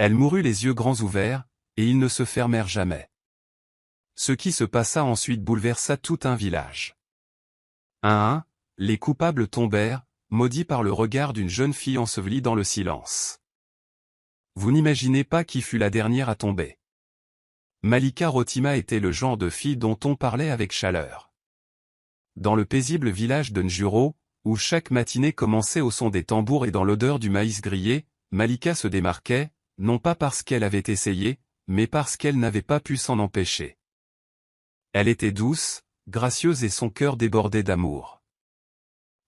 Elle mourut les yeux grands ouverts, et ils ne se fermèrent jamais. Ce qui se passa ensuite bouleversa tout un village. Un à un, les coupables tombèrent, maudits par le regard d'une jeune fille ensevelie dans le silence. Vous n'imaginez pas qui fut la dernière à tomber. Malika Rotima était le genre de fille dont on parlait avec chaleur. Dans le paisible village de Njuro, où chaque matinée commençait au son des tambours et dans l'odeur du maïs grillé, Malika se démarquait, non pas parce qu'elle avait essayé, mais parce qu'elle n'avait pas pu s'en empêcher. Elle était douce, gracieuse et son cœur débordait d'amour.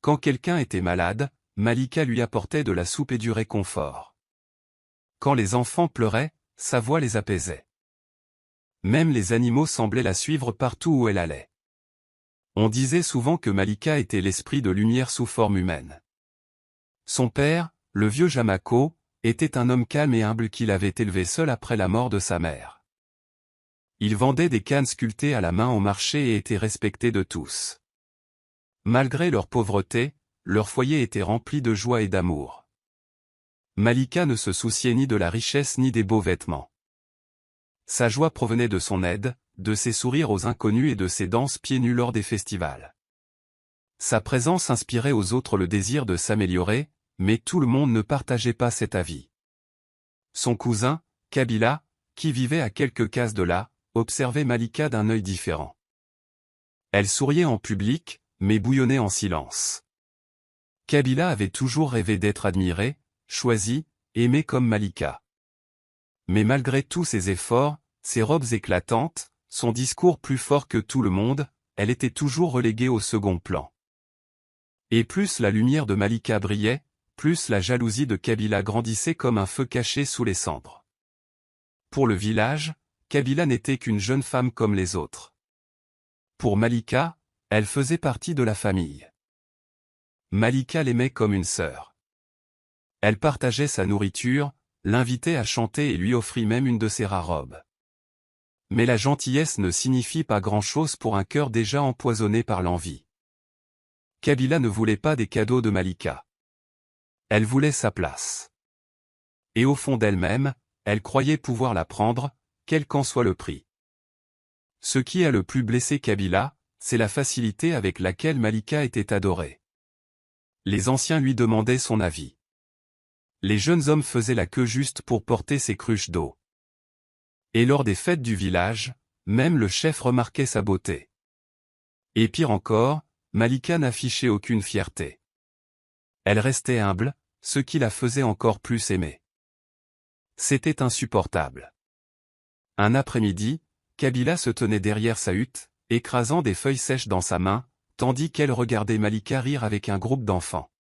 Quand quelqu'un était malade, Malika lui apportait de la soupe et du réconfort. Quand les enfants pleuraient, sa voix les apaisait. Même les animaux semblaient la suivre partout où elle allait. On disait souvent que Malika était l'esprit de lumière sous forme humaine. Son père, le vieux Jamako, était un homme calme et humble qui l'avait élevé seul après la mort de sa mère. Il vendait des cannes sculptées à la main au marché et était respecté de tous. Malgré leur pauvreté, leur foyer était rempli de joie et d'amour. Malika ne se souciait ni de la richesse ni des beaux vêtements. Sa joie provenait de son aide, de ses sourires aux inconnus et de ses danses pieds nus lors des festivals. Sa présence inspirait aux autres le désir de s'améliorer, mais tout le monde ne partageait pas cet avis. Son cousin, Kabila, qui vivait à quelques cases de là, observait Malika d'un œil différent. Elle souriait en public, mais bouillonnait en silence. Kabila avait toujours rêvé d'être admiré, choisi, aimé comme Malika. Mais malgré tous ses efforts, ses robes éclatantes, son discours plus fort que tout le monde, elle était toujours reléguée au second plan. Et plus la lumière de Malika brillait, plus la jalousie de Kabila grandissait comme un feu caché sous les cendres. Pour le village, Kabila n'était qu'une jeune femme comme les autres. Pour Malika, elle faisait partie de la famille. Malika l'aimait comme une sœur. Elle partageait sa nourriture, l'invitait à chanter et lui offrit même une de ses rares robes. Mais la gentillesse ne signifie pas grand-chose pour un cœur déjà empoisonné par l'envie. Kabila ne voulait pas des cadeaux de Malika. Elle voulait sa place. Et au fond d'elle-même, elle croyait pouvoir la prendre, quel qu'en soit le prix. Ce qui a le plus blessé Kabila, c'est la facilité avec laquelle Malika était adorée. Les anciens lui demandaient son avis. Les jeunes hommes faisaient la queue juste pour porter ses cruches d'eau. Et lors des fêtes du village, même le chef remarquait sa beauté. Et pire encore, Malika n'affichait aucune fierté. Elle restait humble, ce qui la faisait encore plus aimer. C'était insupportable. Un après-midi, Kabila se tenait derrière sa hutte, écrasant des feuilles sèches dans sa main, tandis qu'elle regardait Malika rire avec un groupe d'enfants.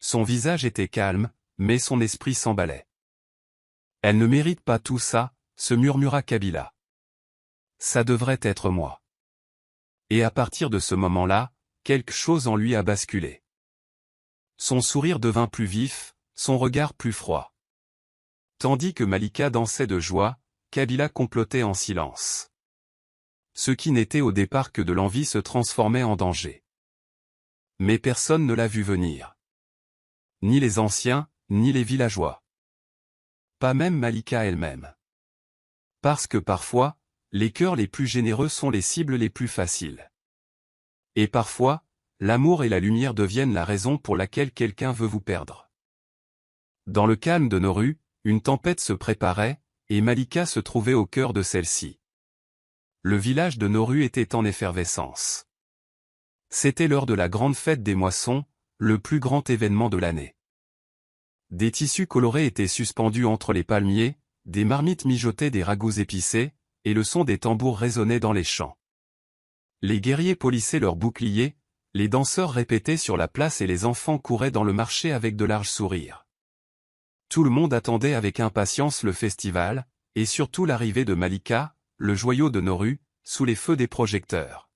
Son visage était calme, mais son esprit s'emballait. « Elle ne mérite pas tout ça », se murmura Kabila. « Ça devrait être moi. » Et à partir de ce moment-là, quelque chose en lui a basculé. Son sourire devint plus vif, son regard plus froid. Tandis que Malika dansait de joie, Kabila complotait en silence. Ce qui n'était au départ que de l'envie se transformait en danger. Mais personne ne l'a vu venir. Ni les anciens, ni les villageois. Pas même Malika elle-même. Parce que parfois, les cœurs les plus généreux sont les cibles les plus faciles. Et parfois, l'amour et la lumière deviennent la raison pour laquelle quelqu'un veut vous perdre. Dans le calme de nos rues, une tempête se préparait, et Malika se trouvait au cœur de celle-ci. Le village de Noru était en effervescence. C'était l'heure de la grande fête des moissons, le plus grand événement de l'année. Des tissus colorés étaient suspendus entre les palmiers, des marmites mijotaient des ragoûts épicés, et le son des tambours résonnait dans les champs. Les guerriers polissaient leurs boucliers, les danseurs répétaient sur la place et les enfants couraient dans le marché avec de larges sourires. Tout le monde attendait avec impatience le festival, et surtout l'arrivée de Malika, le joyau de Noru, sous les feux des projecteurs.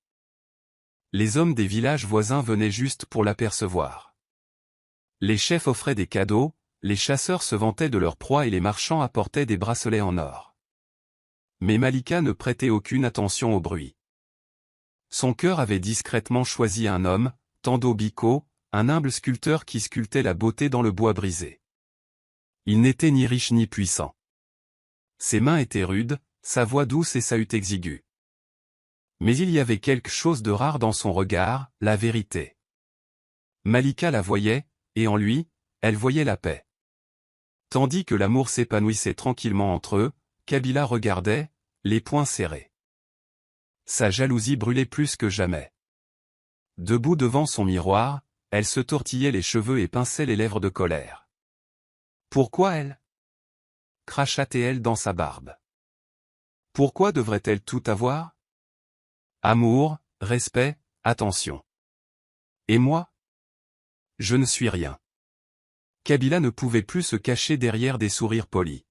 Les hommes des villages voisins venaient juste pour l'apercevoir. Les chefs offraient des cadeaux, les chasseurs se vantaient de leur proie et les marchands apportaient des bracelets en or. Mais Malika ne prêtait aucune attention au bruit. Son cœur avait discrètement choisi un homme, Tando Biko, un humble sculpteur qui sculptait la beauté dans le bois brisé. Il n'était ni riche ni puissant. Ses mains étaient rudes, sa voix douce et sa hutte exiguë. Mais il y avait quelque chose de rare dans son regard, la vérité. Malika la voyait, et en lui, elle voyait la paix. Tandis que l'amour s'épanouissait tranquillement entre eux, Kabila regardait, les poings serrés. Sa jalousie brûlait plus que jamais. Debout devant son miroir, elle se tortillait les cheveux et pinçait les lèvres de colère. Pourquoi elle? Crachatait-elle dans sa barbe. Pourquoi devrait-elle tout avoir? Amour, respect, attention. Et moi? Je ne suis rien. Kabila ne pouvait plus se cacher derrière des sourires polis.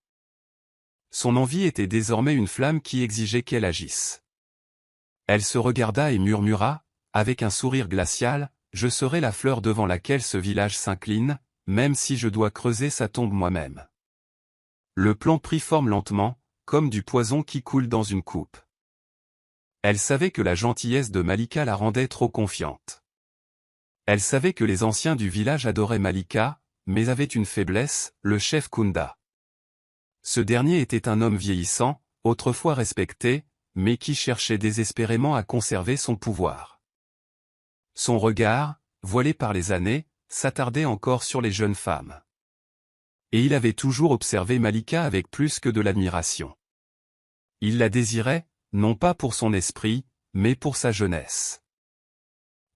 Son envie était désormais une flamme qui exigeait qu'elle agisse. Elle se regarda et murmura, avec un sourire glacial, « Je serai la fleur devant laquelle ce village s'incline, même si je dois creuser sa tombe moi-même. » Le plan prit forme lentement, comme du poison qui coule dans une coupe. Elle savait que la gentillesse de Malika la rendait trop confiante. Elle savait que les anciens du village adoraient Malika, mais avaient une faiblesse, le chef Kunda. Ce dernier était un homme vieillissant, autrefois respecté, mais qui cherchait désespérément à conserver son pouvoir. Son regard, voilé par les années, s'attardait encore sur les jeunes femmes. Et il avait toujours observé Malika avec plus que de l'admiration. Il la désirait, non pas pour son esprit, mais pour sa jeunesse.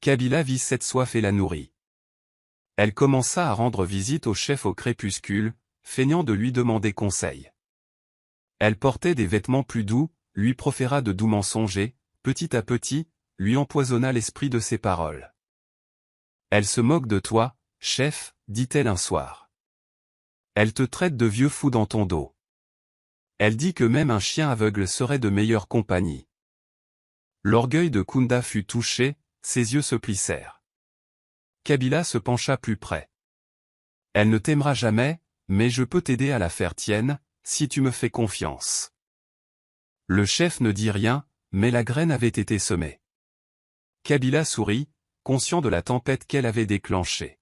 Kabila vit cette soif et la nourrit. Elle commença à rendre visite au chef au crépuscule, feignant de lui demander conseil. Elle portait des vêtements plus doux, lui proféra de doux mensonges et, petit à petit, lui empoisonna l'esprit de ses paroles. « Elle se moque de toi, chef, dit-elle un soir. Elle te traite de vieux fou dans ton dos. Elle dit que même un chien aveugle serait de meilleure compagnie. » L'orgueil de Kunda fut touché, ses yeux se plissèrent. Kabila se pencha plus près. « Elle ne t'aimera jamais, mais je peux t'aider à la faire tienne, si tu me fais confiance. » Le chef ne dit rien, mais la graine avait été semée. Kabila sourit, conscient de la tempête qu'elle avait déclenchée.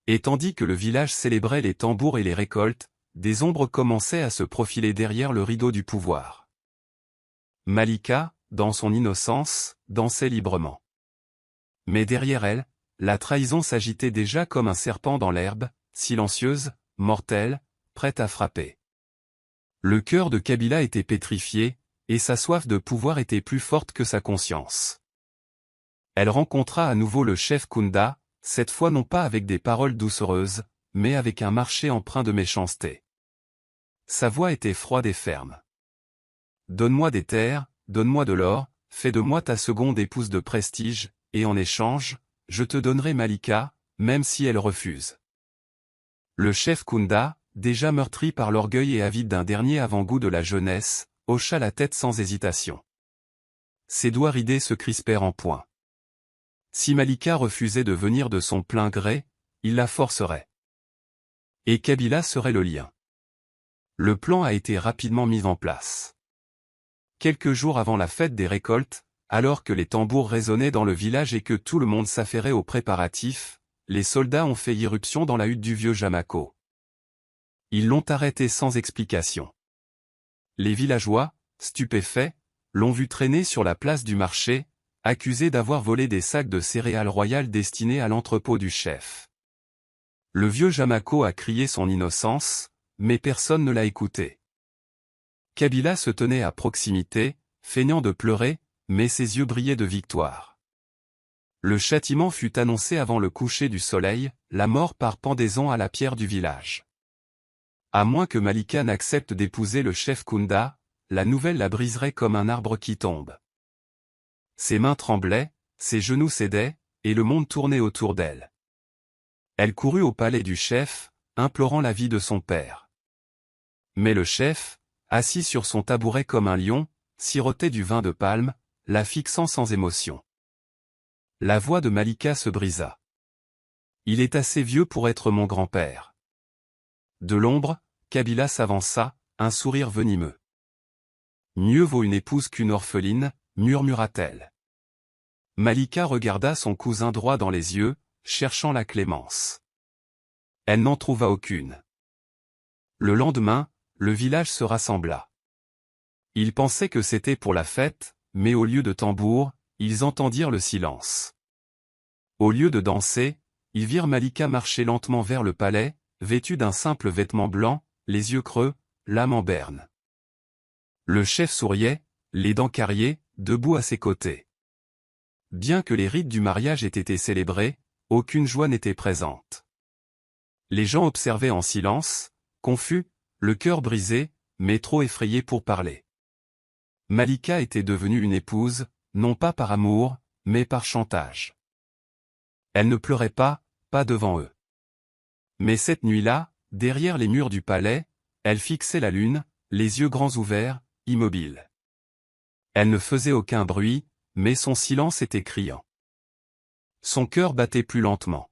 Et tandis que le village célébrait les tambours et les récoltes, des ombres commençaient à se profiler derrière le rideau du pouvoir. Malika, dans son innocence, dansait librement. Mais derrière elle, la trahison s'agitait déjà comme un serpent dans l'herbe, silencieuse, mortelle, prête à frapper. Le cœur de Kabila était pétrifié, et sa soif de pouvoir était plus forte que sa conscience. Elle rencontra à nouveau le chef Kunda, cette fois non pas avec des paroles doucereuses, mais avec un marché empreint de méchanceté. Sa voix était froide et ferme. « Donne-moi des terres, donne-moi de l'or, fais de moi ta seconde épouse de prestige, et en échange, je te donnerai Malika, même si elle refuse. » Le chef Kunda, déjà meurtri par l'orgueil et avide d'un dernier avant-goût de la jeunesse, hocha la tête sans hésitation. Ses doigts ridés se crispèrent en poing. Si Malika refusait de venir de son plein gré, il la forcerait. Et Kabila serait le lien. Le plan a été rapidement mis en place. Quelques jours avant la fête des récoltes, alors que les tambours résonnaient dans le village et que tout le monde s'affairait aux préparatifs, les soldats ont fait irruption dans la hutte du vieux Jamako. Ils l'ont arrêté sans explication. Les villageois, stupéfaits, l'ont vu traîner sur la place du marché, accusé d'avoir volé des sacs de céréales royales destinés à l'entrepôt du chef. Le vieux Jamako a crié son innocence, mais personne ne l'a écouté. Kabila se tenait à proximité, feignant de pleurer, mais ses yeux brillaient de victoire. Le châtiment fut annoncé avant le coucher du soleil, la mort par pendaison à la pierre du village. À moins que Malika n'accepte d'épouser le chef Kunda, la nouvelle la briserait comme un arbre qui tombe. Ses mains tremblaient, ses genoux cédaient, et le monde tournait autour d'elle. Elle courut au palais du chef, implorant la vie de son père. Mais le chef, assis sur son tabouret comme un lion, sirotait du vin de palme, la fixant sans émotion. La voix de Malika se brisa. « Il est assez vieux pour être mon grand-père. » De l'ombre, Kabila s'avança, un sourire venimeux. « Mieux vaut une épouse qu'une orpheline, » murmura-t-elle. Malika regarda son cousin droit dans les yeux, cherchant la clémence. Elle n'en trouva aucune. Le lendemain, le village se rassembla. Ils pensaient que c'était pour la fête, mais au lieu de tambours, ils entendirent le silence. Au lieu de danser, ils virent Malika marcher lentement vers le palais, vêtue d'un simple vêtement blanc, les yeux creux, l'âme en berne. Le chef souriait, les dents carriées, debout à ses côtés. Bien que les rites du mariage aient été célébrés, aucune joie n'était présente. Les gens observaient en silence, confus, le cœur brisé, mais trop effrayés pour parler. Malika était devenue une épouse, non pas par amour, mais par chantage. Elle ne pleurait pas devant eux. Mais cette nuit-là, derrière les murs du palais, elle fixait la lune, les yeux grands ouverts, immobile. Elle ne faisait aucun bruit, mais son silence était criant. Son cœur battait plus lentement.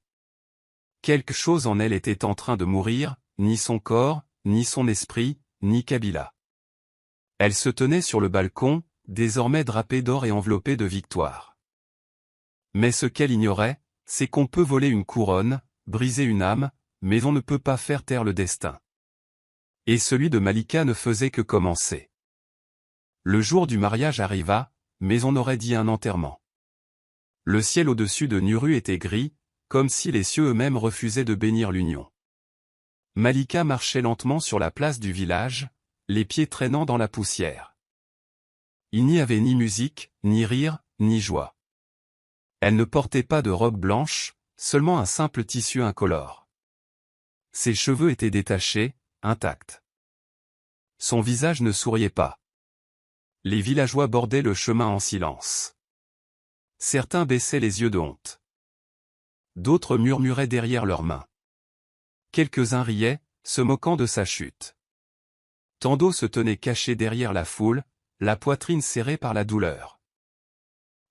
Quelque chose en elle était en train de mourir, ni son corps, ni son esprit, ni Kabila. Elle se tenait sur le balcon, désormais drapée d'or et enveloppée de victoire. Mais ce qu'elle ignorait, c'est qu'on peut voler une couronne, briser une âme, mais on ne peut pas faire taire le destin. Et celui de Malika ne faisait que commencer. Le jour du mariage arriva, mais on aurait dit un enterrement. Le ciel au-dessus de Nuru était gris, comme si les cieux eux-mêmes refusaient de bénir l'union. Malika marchait lentement sur la place du village, les pieds traînant dans la poussière. Il n'y avait ni musique, ni rire, ni joie. Elle ne portait pas de robe blanche, seulement un simple tissu incolore. Ses cheveux étaient détachés, intacts. Son visage ne souriait pas. Les villageois bordaient le chemin en silence. Certains baissaient les yeux de honte. D'autres murmuraient derrière leurs mains. Quelques-uns riaient, se moquant de sa chute. Tando se tenait caché derrière la foule, la poitrine serrée par la douleur.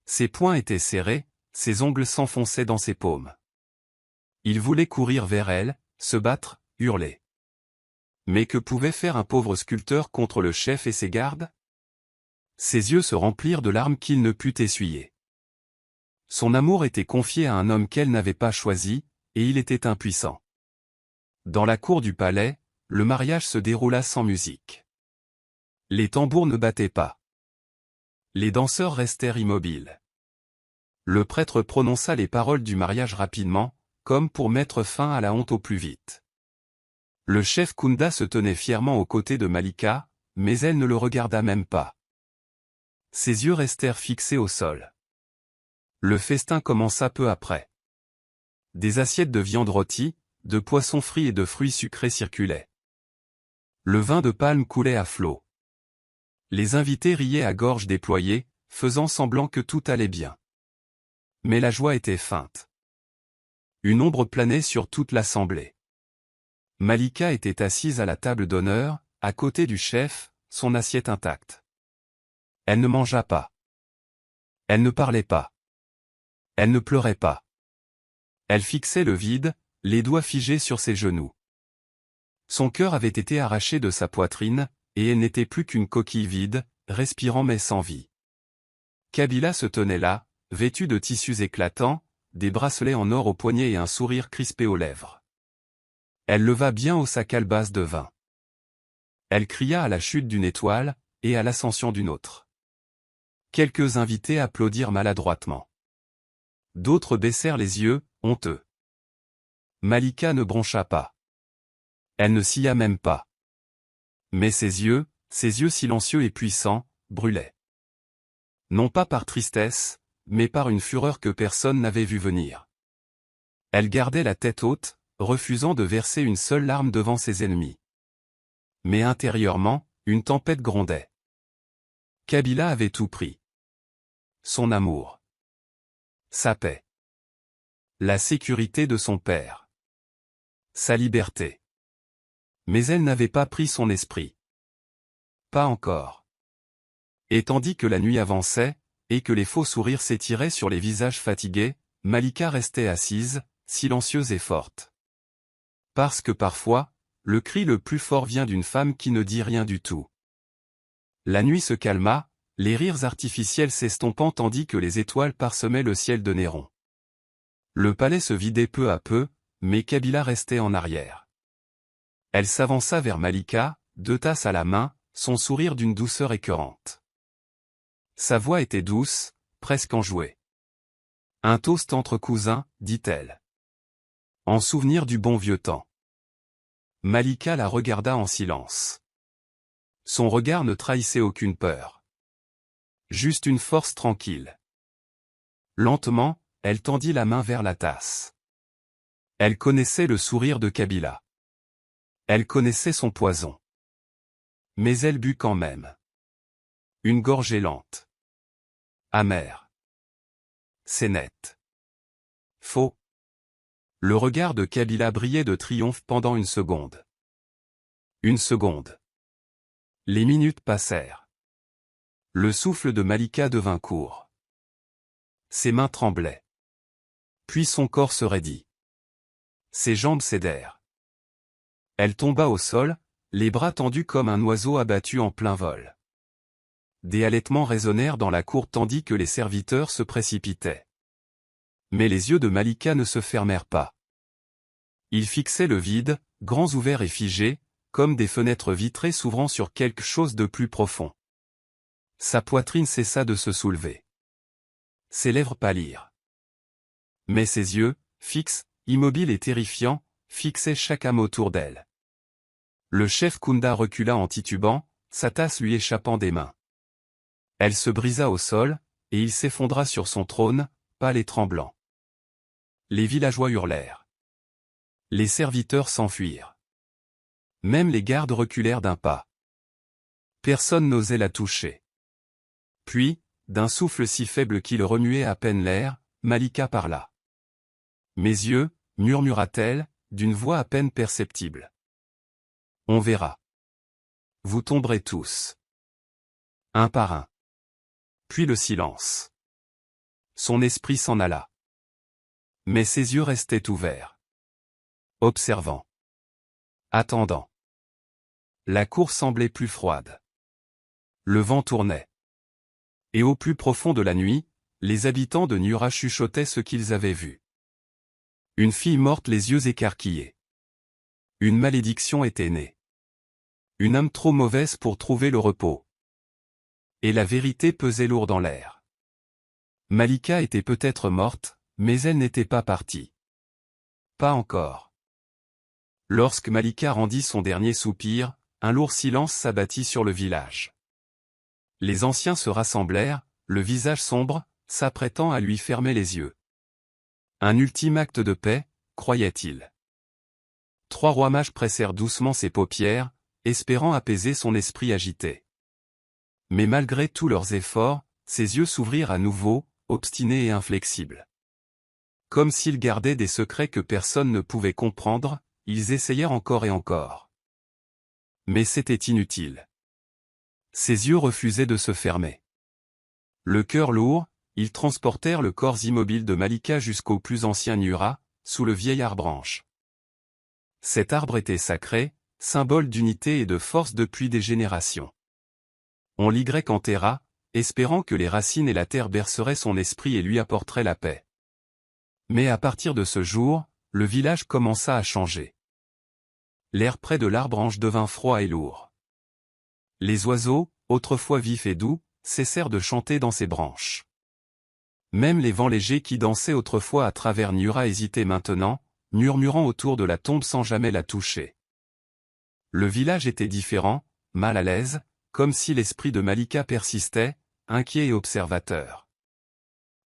Ses poings étaient serrés, ses ongles s'enfonçaient dans ses paumes. Il voulait courir vers elle, se battre, hurler. Mais que pouvait faire un pauvre sculpteur contre le chef et ses gardes? Ses yeux se remplirent de larmes qu'il ne put essuyer. Son amour était confié à un homme qu'elle n'avait pas choisi, et il était impuissant. Dans la cour du palais, le mariage se déroula sans musique. Les tambours ne battaient pas. Les danseurs restèrent immobiles. Le prêtre prononça les paroles du mariage rapidement, comme pour mettre fin à la honte au plus vite. Le chef Kunda se tenait fièrement aux côtés de Malika, mais elle ne le regarda même pas. Ses yeux restèrent fixés au sol. Le festin commença peu après. Des assiettes de viande rôtie, de poissons frits et de fruits sucrés circulaient. Le vin de palme coulait à flots. Les invités riaient à gorge déployée, faisant semblant que tout allait bien. Mais la joie était feinte. Une ombre planait sur toute l'assemblée. Malika était assise à la table d'honneur, à côté du chef, son assiette intacte. Elle ne mangea pas. Elle ne parlait pas. Elle ne pleurait pas. Elle fixait le vide, les doigts figés sur ses genoux. Son cœur avait été arraché de sa poitrine, et elle n'était plus qu'une coquille vide, respirant mais sans vie. Kabila se tenait là, vêtue de tissus éclatants, des bracelets en or aux poignets et un sourire crispé aux lèvres. Elle leva bien haut sa calebasse de vin. Elle cria à la chute d'une étoile, et à l'ascension d'une autre. Quelques invités applaudirent maladroitement. D'autres baissèrent les yeux, honteux. Malika ne broncha pas. Elle ne sia même pas. Mais ses yeux silencieux et puissants, brûlaient. Non pas par tristesse, mais par une fureur que personne n'avait vue venir. Elle gardait la tête haute, refusant de verser une seule larme devant ses ennemis. Mais intérieurement, une tempête grondait. Kabila avait tout pris. Son amour. Sa paix. La sécurité de son père. Sa liberté. Mais elle n'avait pas pris son esprit. Pas encore. Et tandis que la nuit avançait, et que les faux sourires s'étiraient sur les visages fatigués, Malika restait assise, silencieuse et forte. Parce que parfois, le cri le plus fort vient d'une femme qui ne dit rien du tout. La nuit se calma, les rires artificiels s'estompant tandis que les étoiles parsemaient le ciel de Néron. Le palais se vidait peu à peu, mais Kabila restait en arrière. Elle s'avança vers Malika, 2 tasses à la main, son sourire d'une douceur écœurante. Sa voix était douce, presque enjouée. Un toast entre cousins, dit-elle. En souvenir du bon vieux temps. Malika la regarda en silence. Son regard ne trahissait aucune peur. Juste une force tranquille. Lentement, elle tendit la main vers la tasse. Elle connaissait le sourire de Kabila. Elle connaissait son poison. Mais elle but quand même. Une gorgée lente. Amère. C'est net. Faux. Le regard de Kabila brillait de triomphe pendant une seconde. Une seconde. Les minutes passèrent. Le souffle de Malika devint court. Ses mains tremblaient. Puis son corps se raidit. Ses jambes cédèrent. Elle tomba au sol, les bras tendus comme un oiseau abattu en plein vol. Des halètements résonnèrent dans la cour tandis que les serviteurs se précipitaient. Mais les yeux de Malika ne se fermèrent pas. Ils fixaient le vide, grands ouverts et figés, comme des fenêtres vitrées s'ouvrant sur quelque chose de plus profond. Sa poitrine cessa de se soulever. Ses lèvres pâlirent. Mais ses yeux, fixes, immobiles et terrifiants, fixaient chaque âme autour d'elle. Le chef Kunda recula en titubant, sa tasse lui échappant des mains. Elle se brisa au sol, et il s'effondra sur son trône, pâle et tremblant. Les villageois hurlèrent. Les serviteurs s'enfuirent. Même les gardes reculèrent d'un pas. Personne n'osait la toucher. Puis, d'un souffle si faible qu'il remuait à peine l'air, Malika parla. « Mes yeux, murmura-t-elle, d'une voix à peine perceptible. On verra. Vous tomberez tous. Un par un. Puis le silence. Son esprit s'en alla. Mais ses yeux restaient ouverts. Observant. Attendant. La cour semblait plus froide. Le vent tournait. Et au plus profond de la nuit, les habitants de Nura chuchotaient ce qu'ils avaient vu. Une fille morte les yeux écarquillés. Une malédiction était née. Une âme trop mauvaise pour trouver le repos. Et la vérité pesait lourd dans l'air. Malika était peut-être morte, mais elle n'était pas partie. Pas encore. Lorsque Malika rendit son dernier soupir, un lourd silence s'abattit sur le village. Les anciens se rassemblèrent, le visage sombre, s'apprêtant à lui fermer les yeux. Un ultime acte de paix, croyait-il. 3 rois mages pressèrent doucement ses paupières, espérant apaiser son esprit agité. Mais malgré tous leurs efforts, ses yeux s'ouvrirent à nouveau, obstinés et inflexibles. Comme s'ils gardaient des secrets que personne ne pouvait comprendre, ils essayèrent encore et encore. Mais c'était inutile. Ses yeux refusaient de se fermer. Le cœur lourd, ils transportèrent le corps immobile de Malika jusqu'au plus ancien Nura, sous le vieil arbre-branche. Cet arbre était sacré, symbole d'unité et de force depuis des générations. On l'y enterra, espérant que les racines et la terre berceraient son esprit et lui apporteraient la paix. Mais à partir de ce jour, le village commença à changer. L'air près de l'arbre-branche devint froid et lourd. Les oiseaux, autrefois vifs et doux, cessèrent de chanter dans ses branches. Même les vents légers qui dansaient autrefois à travers Nura hésitaient maintenant, murmurant autour de la tombe sans jamais la toucher. Le village était différent, mal à l'aise, comme si l'esprit de Malika persistait, inquiet et observateur.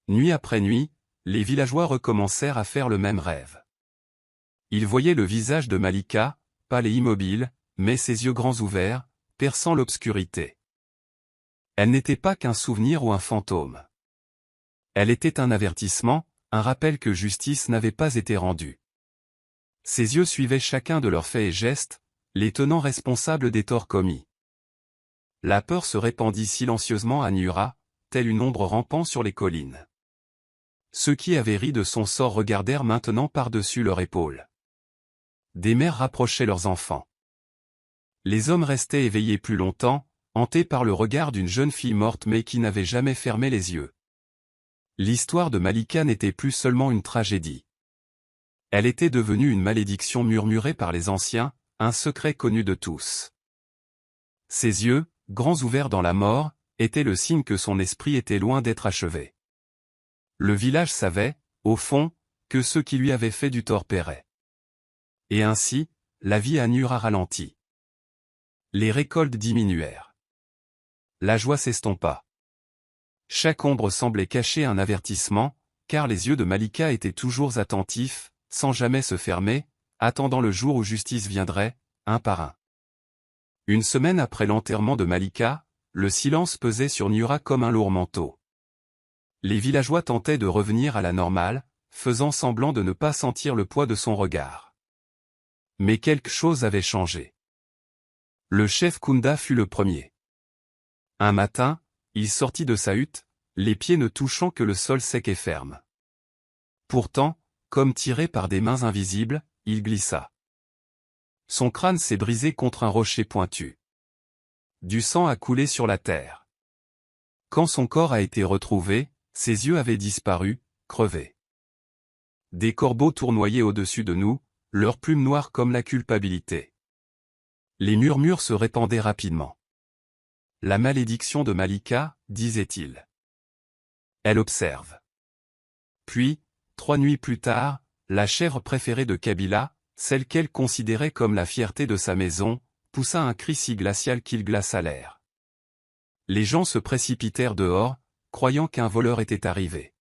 Nuit après nuit, les villageois recommencèrent à faire le même rêve. Ils voyaient le visage de Malika, pâle et immobile, mais ses yeux grands ouverts, perçant l'obscurité. Elle n'était pas qu'un souvenir ou un fantôme. Elle était un avertissement, un rappel que justice n'avait pas été rendue. Ses yeux suivaient chacun de leurs faits et gestes, les tenant responsables des torts commis. La peur se répandit silencieusement à Nura, telle une ombre rampant sur les collines. Ceux qui avaient ri de son sort regardèrent maintenant par-dessus leur épaule. Des mères rapprochaient leurs enfants. Les hommes restaient éveillés plus longtemps, hantés par le regard d'une jeune fille morte mais qui n'avait jamais fermé les yeux. L'histoire de Malika n'était plus seulement une tragédie. Elle était devenue une malédiction murmurée par les anciens, un secret connu de tous. Ses yeux, grands ouverts dans la mort, étaient le signe que son esprit était loin d'être achevé. Le village savait, au fond, que ceux qui lui avaient fait du tort paieraient. Et ainsi, la vie à Nur a ralenti. Les récoltes diminuèrent. La joie s'estompa. Chaque ombre semblait cacher un avertissement, car les yeux de Malika étaient toujours attentifs, sans jamais se fermer, attendant le jour où justice viendrait, un par un. Une semaine après l'enterrement de Malika, le silence pesait sur Nura comme un lourd manteau. Les villageois tentaient de revenir à la normale, faisant semblant de ne pas sentir le poids de son regard. Mais quelque chose avait changé. Le chef Kunda fut le premier. Un matin, il sortit de sa hutte, les pieds ne touchant que le sol sec et ferme. Pourtant, comme tiré par des mains invisibles, il glissa. Son crâne s'est brisé contre un rocher pointu. Du sang a coulé sur la terre. Quand son corps a été retrouvé, ses yeux avaient disparu, crevés. Des corbeaux tournoyaient au-dessus de nous, leurs plumes noires comme la culpabilité. Les murmures se répandaient rapidement. La malédiction de Malika, disait-il. Elle observe. Puis, 3 nuits plus tard, la chèvre préférée de Kabila, celle qu'elle considérait comme la fierté de sa maison, poussa un cri si glacial qu'il glaça l'air. Les gens se précipitèrent dehors, croyant qu'un voleur était arrivé.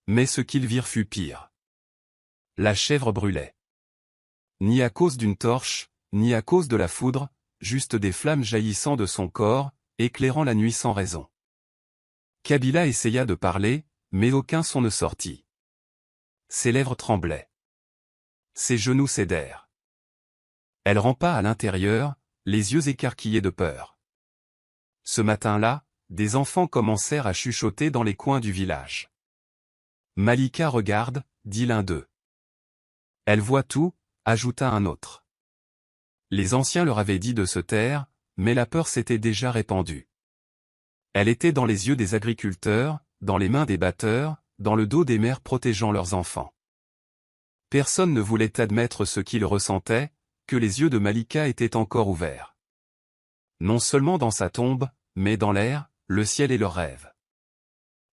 Mais ce qu'ils virent fut pire. La chèvre brûlait. Ni à cause d'une torche, ni à cause de la foudre, juste des flammes jaillissant de son corps, éclairant la nuit sans raison. Kabila essaya de parler, mais aucun son ne sortit. Ses lèvres tremblaient. Ses genoux cédèrent. Elle rampa à l'intérieur, les yeux écarquillés de peur. Ce matin-là, des enfants commencèrent à chuchoter dans les coins du village. Malika regarde, dit l'un d'eux. Elle voit tout, ajouta un autre. Les anciens leur avaient dit de se taire, mais la peur s'était déjà répandue. Elle était dans les yeux des agriculteurs, dans les mains des batteurs, dans le dos des mères protégeant leurs enfants. Personne ne voulait admettre ce qu'ils ressentaient, que les yeux de Malika étaient encore ouverts. Non seulement dans sa tombe, mais dans l'air, le ciel et leurs rêves.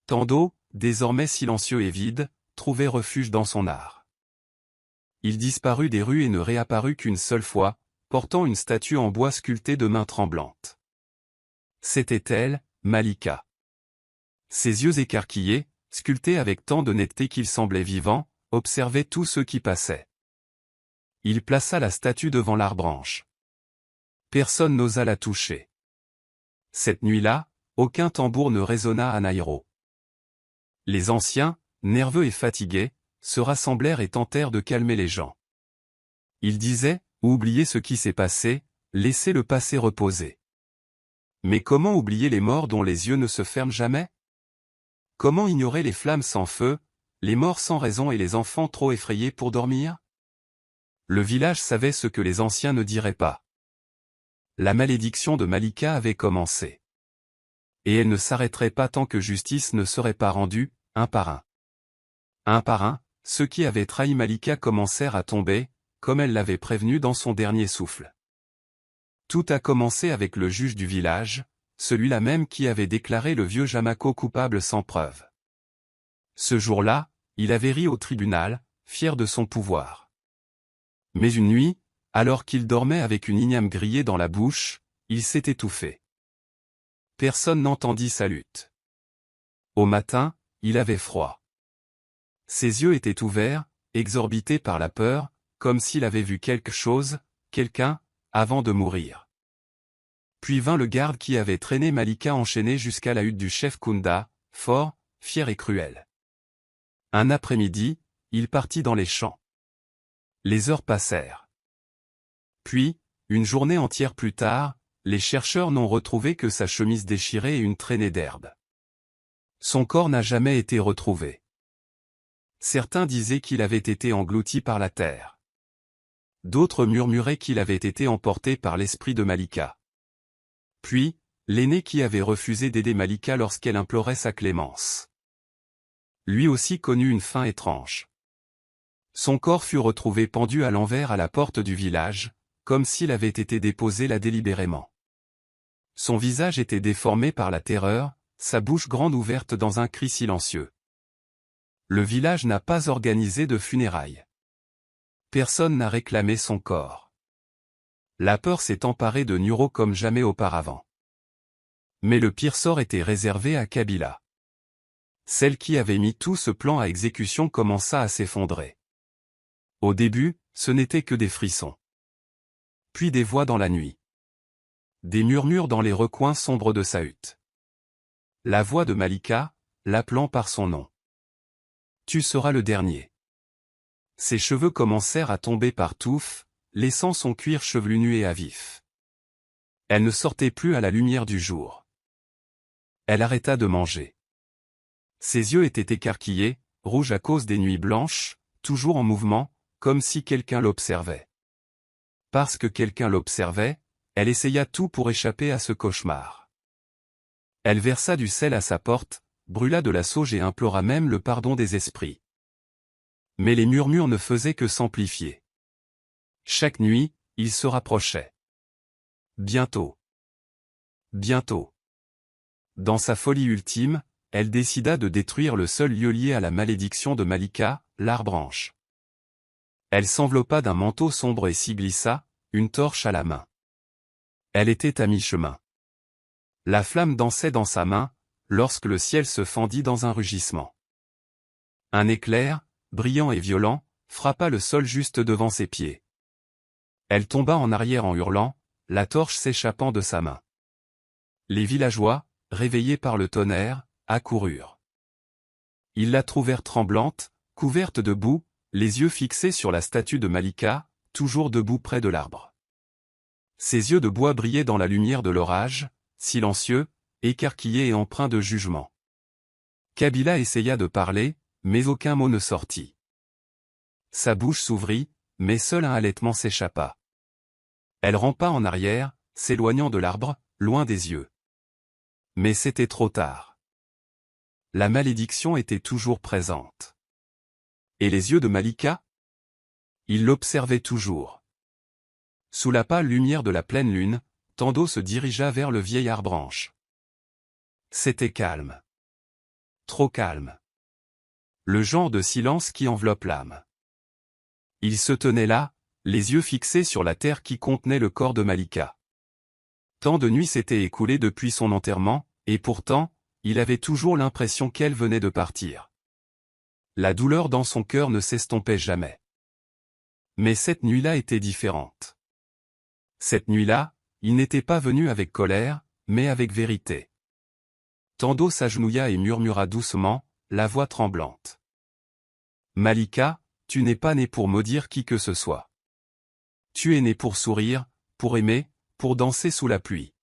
Tant d'eau, désormais silencieux et vide, trouvait refuge dans son art. Il disparut des rues et ne réapparut qu'une seule fois, portant une statue en bois sculptée de mains tremblantes. C'était elle, Malika. Ses yeux écarquillés, sculptés avec tant de netteté qu'ils semblaient vivants, observaient tous ceux qui passaient. Il plaça la statue devant l'arbre-branche. Personne n'osa la toucher. Cette nuit-là, aucun tambour ne résonna à Nairo. Les anciens, nerveux et fatigués, se rassemblèrent et tentèrent de calmer les gens. Ils disaient, oubliez ce qui s'est passé, laissez le passé reposer. Mais comment oublier les morts dont les yeux ne se ferment jamais? Comment ignorer les flammes sans feu, les morts sans raison et les enfants trop effrayés pour dormir? Le village savait ce que les anciens ne diraient pas. La malédiction de Malika avait commencé. Et elle ne s'arrêterait pas tant que justice ne serait pas rendue, un par un. Un par un, ceux qui avaient trahi Malika commencèrent à tomber, comme elle l'avait prévenu dans son dernier souffle. Tout a commencé avec le juge du village, celui-là même qui avait déclaré le vieux Jamako coupable sans preuve. Ce jour-là, il avait ri au tribunal, fier de son pouvoir. Mais une nuit, alors qu'il dormait avec une igname grillée dans la bouche, il s'est étouffé. Personne n'entendit sa lutte. Au matin, il avait froid. Ses yeux étaient ouverts, exorbités par la peur, comme s'il avait vu quelque chose, quelqu'un, avant de mourir. Puis vint le garde qui avait traîné Malika enchaînée jusqu'à la hutte du chef Kunda, fort, fier et cruel. Un après-midi, il partit dans les champs. Les heures passèrent. Puis, une journée entière plus tard, les chercheurs n'ont retrouvé que sa chemise déchirée et une traînée d'herbe. Son corps n'a jamais été retrouvé. Certains disaient qu'il avait été englouti par la terre. D'autres murmuraient qu'il avait été emporté par l'esprit de Malika. Puis, l'aîné qui avait refusé d'aider Malika lorsqu'elle implorait sa clémence. Lui aussi connut une fin étrange. Son corps fut retrouvé pendu à l'envers à la porte du village, comme s'il avait été déposé là délibérément. Son visage était déformé par la terreur, sa bouche grande ouverte dans un cri silencieux. Le village n'a pas organisé de funérailles. Personne n'a réclamé son corps. La peur s'est emparée de Nuro comme jamais auparavant. Mais le pire sort était réservé à Kabila. Celle qui avait mis tout ce plan à exécution commença à s'effondrer. Au début, ce n'était que des frissons. Puis des voix dans la nuit. Des murmures dans les recoins sombres de sa hutte. La voix de Malika, l'appelant par son nom. Tu seras le dernier. Ses cheveux commencèrent à tomber par touffes, laissant son cuir chevelu nu et à vif. Elle ne sortait plus à la lumière du jour. Elle arrêta de manger. Ses yeux étaient écarquillés, rouges à cause des nuits blanches, toujours en mouvement, comme si quelqu'un l'observait. Parce que quelqu'un l'observait, elle essaya tout pour échapper à ce cauchemar. Elle versa du sel à sa porte, brûla de la sauge et implora même le pardon des esprits. Mais les murmures ne faisaient que s'amplifier. Chaque nuit, ils se rapprochaient. Bientôt. Bientôt. Dans sa folie ultime, elle décida de détruire le seul lieu lié à la malédiction de Malika, l'arbre-branche. Elle s'enveloppa d'un manteau sombre et s'y glissa, une torche à la main. Elle était à mi-chemin. La flamme dansait dans sa main, lorsque le ciel se fendit dans un rugissement. Un éclair, brillant et violent, frappa le sol juste devant ses pieds. Elle tomba en arrière en hurlant, la torche s'échappant de sa main. Les villageois, réveillés par le tonnerre, accoururent. Ils la trouvèrent tremblante, couverte de boue, les yeux fixés sur la statue de Malika, toujours debout près de l'arbre. Ses yeux de bois brillaient dans la lumière de l'orage, silencieux, écarquillés et empreints de jugement. Kabila essaya de parler, mais aucun mot ne sortit. Sa bouche s'ouvrit, mais seul un halètement s'échappa. Elle rampa en arrière, s'éloignant de l'arbre, loin des yeux. Mais c'était trop tard. La malédiction était toujours présente. Et les yeux de Malika? Il l'observait toujours. Sous la pâle lumière de la pleine lune, Tando se dirigea vers le vieil arbre-branche. C'était calme. Trop calme. Le genre de silence qui enveloppe l'âme. Il se tenait là, les yeux fixés sur la terre qui contenait le corps de Malika. Tant de nuits s'étaient écoulées depuis son enterrement, et pourtant, il avait toujours l'impression qu'elle venait de partir. La douleur dans son cœur ne s'estompait jamais. Mais cette nuit-là était différente. Cette nuit-là, il n'était pas venu avec colère, mais avec vérité. Tando s'agenouilla et murmura doucement, la voix tremblante. Malika, tu n'es pas né pour maudire qui que ce soit. Tu es né pour sourire, pour aimer, pour danser sous la pluie.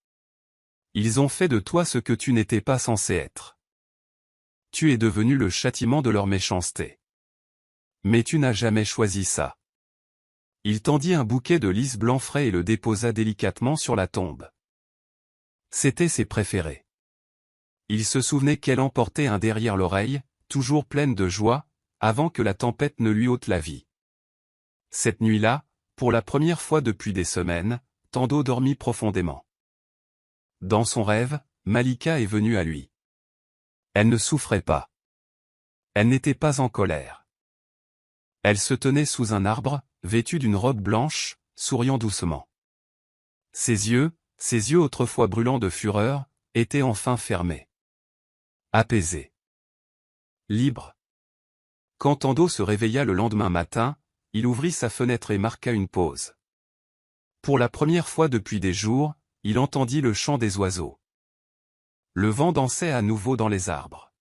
Ils ont fait de toi ce que tu n'étais pas censé être. Tu es devenu le châtiment de leur méchanceté. Mais tu n'as jamais choisi ça. Il tendit un bouquet de lys blanc frais et le déposa délicatement sur la tombe. C'étaient ses préférés. Il se souvenait qu'elle en portait un derrière l'oreille, toujours pleine de joie, avant que la tempête ne lui ôte la vie. Cette nuit-là, pour la première fois depuis des semaines, Tando dormit profondément. Dans son rêve, Malika est venue à lui. Elle ne souffrait pas. Elle n'était pas en colère. Elle se tenait sous un arbre, vêtue d'une robe blanche, souriant doucement. Ses yeux autrefois brûlants de fureur, étaient enfin fermés. Apaisés. Libre. Quand Tando se réveilla le lendemain matin, il ouvrit sa fenêtre et marqua une pause. Pour la première fois depuis des jours, il entendit le chant des oiseaux. Le vent dansait à nouveau dans les arbres.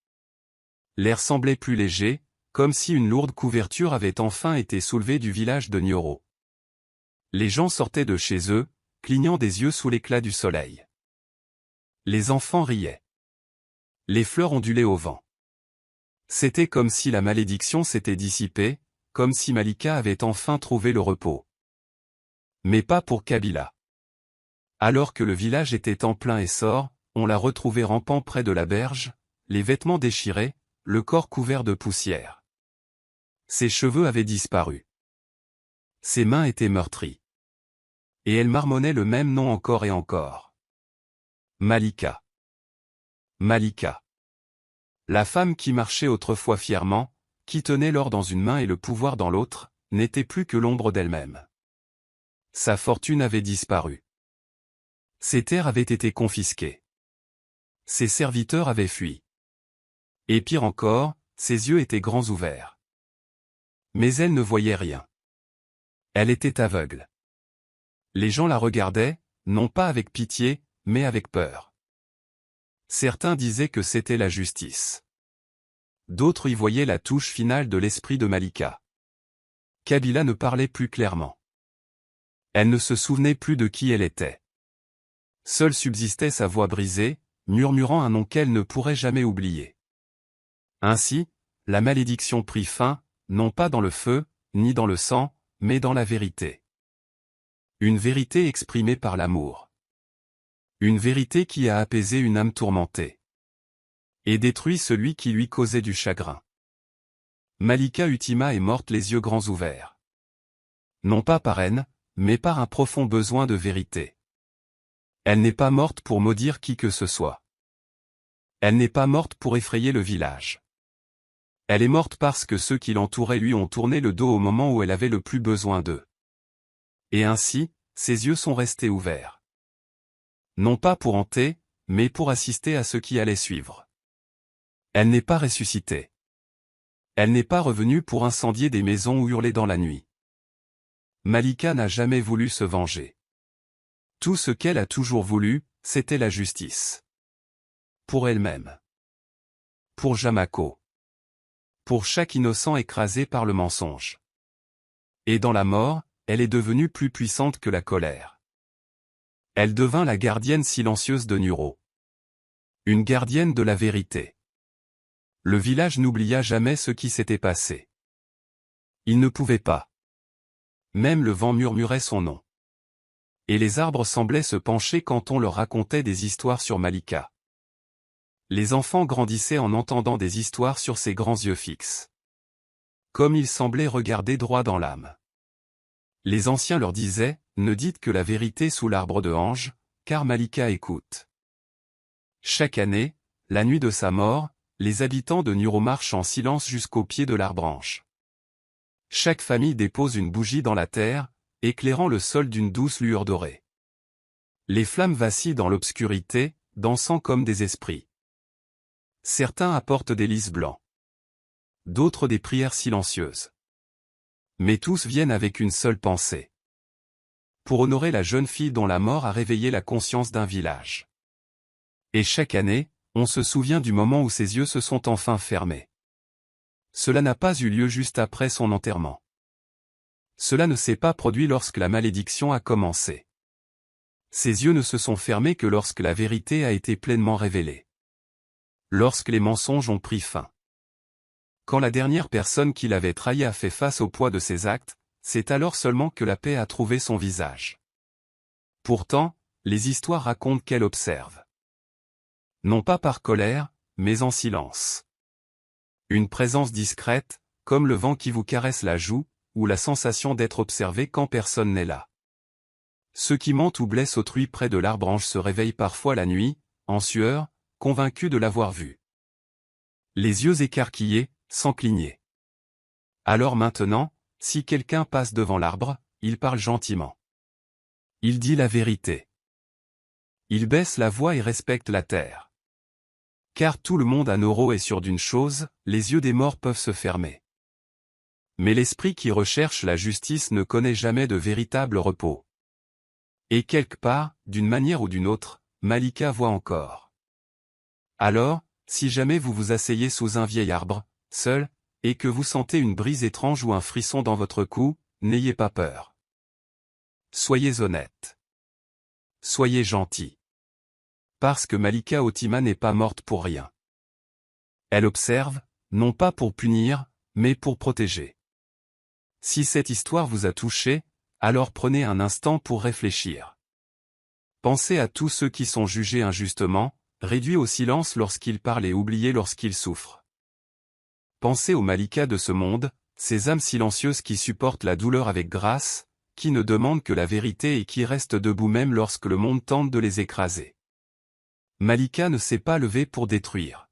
L'air semblait plus léger, comme si une lourde couverture avait enfin été soulevée du village de Nyoro. Les gens sortaient de chez eux, clignant des yeux sous l'éclat du soleil. Les enfants riaient. Les fleurs ondulaient au vent. C'était comme si la malédiction s'était dissipée, comme si Malika avait enfin trouvé le repos. Mais pas pour Kabila. Alors que le village était en plein essor, on la retrouvait rampant près de la berge, les vêtements déchirés, le corps couvert de poussière. Ses cheveux avaient disparu. Ses mains étaient meurtries. Et elle marmonnait le même nom encore et encore. Malika. Malika. La femme qui marchait autrefois fièrement, qui tenait l'or dans une main et le pouvoir dans l'autre, n'était plus que l'ombre d'elle-même. Sa fortune avait disparu. Ses terres avaient été confisquées. Ses serviteurs avaient fui. Et pire encore, ses yeux étaient grands ouverts. Mais elle ne voyait rien. Elle était aveugle. Les gens la regardaient, non pas avec pitié, mais avec peur. Certains disaient que c'était la justice. D'autres y voyaient la touche finale de l'esprit de Malika. Kabila ne parlait plus clairement. Elle ne se souvenait plus de qui elle était. Seule subsistait sa voix brisée, murmurant un nom qu'elle ne pourrait jamais oublier. Ainsi, la malédiction prit fin, non pas dans le feu, ni dans le sang, mais dans la vérité. Une vérité exprimée par l'amour. Une vérité qui a apaisé une âme tourmentée. Et détruit celui qui lui causait du chagrin. Malika Utima est morte les yeux grands ouverts. Non pas par haine, mais par un profond besoin de vérité. Elle n'est pas morte pour maudire qui que ce soit. Elle n'est pas morte pour effrayer le village. Elle est morte parce que ceux qui l'entouraient lui ont tourné le dos au moment où elle avait le plus besoin d'eux. Et ainsi, ses yeux sont restés ouverts. Non pas pour hanter, mais pour assister à ce qui allait suivre. Elle n'est pas ressuscitée. Elle n'est pas revenue pour incendier des maisons ou hurler dans la nuit. Malika n'a jamais voulu se venger. Tout ce qu'elle a toujours voulu, c'était la justice. Pour elle-même. Pour Jamako. Pour chaque innocent écrasé par le mensonge. Et dans la mort, elle est devenue plus puissante que la colère. Elle devint la gardienne silencieuse de Nuro. Une gardienne de la vérité. Le village n'oublia jamais ce qui s'était passé. Il ne pouvait pas. Même le vent murmurait son nom. Et les arbres semblaient se pencher quand on leur racontait des histoires sur Malika. Les enfants grandissaient en entendant des histoires sur ses grands yeux fixes. Comme ils semblaient regarder droit dans l'âme. Les anciens leur disaient, ne dites que la vérité sous l'arbre de Ange, car Malika écoute. Chaque année, la nuit de sa mort, les habitants de Nuro marchent en silence jusqu'au pied de l'arbre Ange. Chaque famille dépose une bougie dans la terre, éclairant le sol d'une douce lueur dorée. Les flammes vacillent dans l'obscurité, dansant comme des esprits. Certains apportent des lys blancs. D'autres des prières silencieuses. Mais tous viennent avec une seule pensée. Pour honorer la jeune fille dont la mort a réveillé la conscience d'un village. Et chaque année, on se souvient du moment où ses yeux se sont enfin fermés. Cela n'a pas eu lieu juste après son enterrement. Cela ne s'est pas produit lorsque la malédiction a commencé. Ses yeux ne se sont fermés que lorsque la vérité a été pleinement révélée. Lorsque les mensonges ont pris fin. Quand la dernière personne qui l'avait trahi a fait face au poids de ses actes, c'est alors seulement que la paix a trouvé son visage. Pourtant, les histoires racontent qu'elle observe. Non pas par colère, mais en silence. Une présence discrète, comme le vent qui vous caresse la joue, ou la sensation d'être observé quand personne n'est là. Ceux qui mentent ou blessent autrui près de l'arbre Ange se réveillent parfois la nuit, en sueur, convaincus de l'avoir vu. Les yeux écarquillés, sans cligner. Alors maintenant, si quelqu'un passe devant l'arbre, il parle gentiment. Il dit la vérité. Il baisse la voix et respecte la terre. Car tout le monde à Nuro est sûr d'une chose, les yeux des morts peuvent se fermer. Mais l'esprit qui recherche la justice ne connaît jamais de véritable repos. Et quelque part, d'une manière ou d'une autre, Malika voit encore. Alors, si jamais vous vous asseyez sous un vieil arbre, seul, et que vous sentez une brise étrange ou un frisson dans votre cou, n'ayez pas peur. Soyez honnête. Soyez gentil. Parce que Malika Utima n'est pas morte pour rien. Elle observe, non pas pour punir, mais pour protéger. Si cette histoire vous a touché, alors prenez un instant pour réfléchir. Pensez à tous ceux qui sont jugés injustement, réduits au silence lorsqu'ils parlent et oubliés lorsqu'ils souffrent. Pensez aux Malika de ce monde, ces âmes silencieuses qui supportent la douleur avec grâce, qui ne demandent que la vérité et qui restent debout même lorsque le monde tente de les écraser. Malika ne s'est pas levée pour détruire.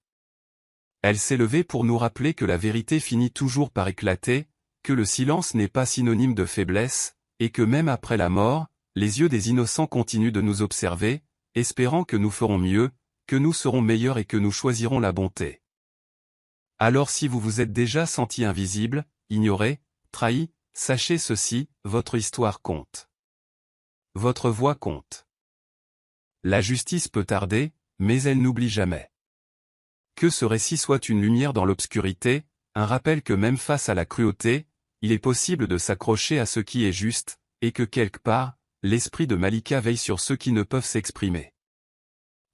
Elle s'est levée pour nous rappeler que la vérité finit toujours par éclater, que le silence n'est pas synonyme de faiblesse, et que même après la mort, les yeux des innocents continuent de nous observer, espérant que nous ferons mieux, que nous serons meilleurs et que nous choisirons la bonté. Alors si vous vous êtes déjà senti invisible, ignoré, trahi, sachez ceci, votre histoire compte. Votre voix compte. La justice peut tarder, mais elle n'oublie jamais. Que ce récit soit une lumière dans l'obscurité, un rappel que même face à la cruauté, il est possible de s'accrocher à ce qui est juste, et que quelque part, l'esprit de Malika veille sur ceux qui ne peuvent s'exprimer.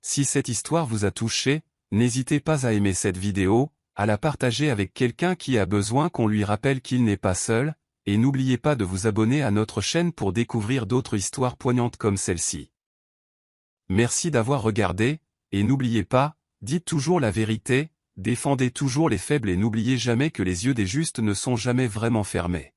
Si cette histoire vous a touché, n'hésitez pas à aimer cette vidéo, à la partager avec quelqu'un qui a besoin qu'on lui rappelle qu'il n'est pas seul, et n'oubliez pas de vous abonner à notre chaîne pour découvrir d'autres histoires poignantes comme celle-ci. Merci d'avoir regardé, et n'oubliez pas, dites toujours la vérité, défendez toujours les faibles et n'oubliez jamais que les yeux des justes ne sont jamais vraiment fermés.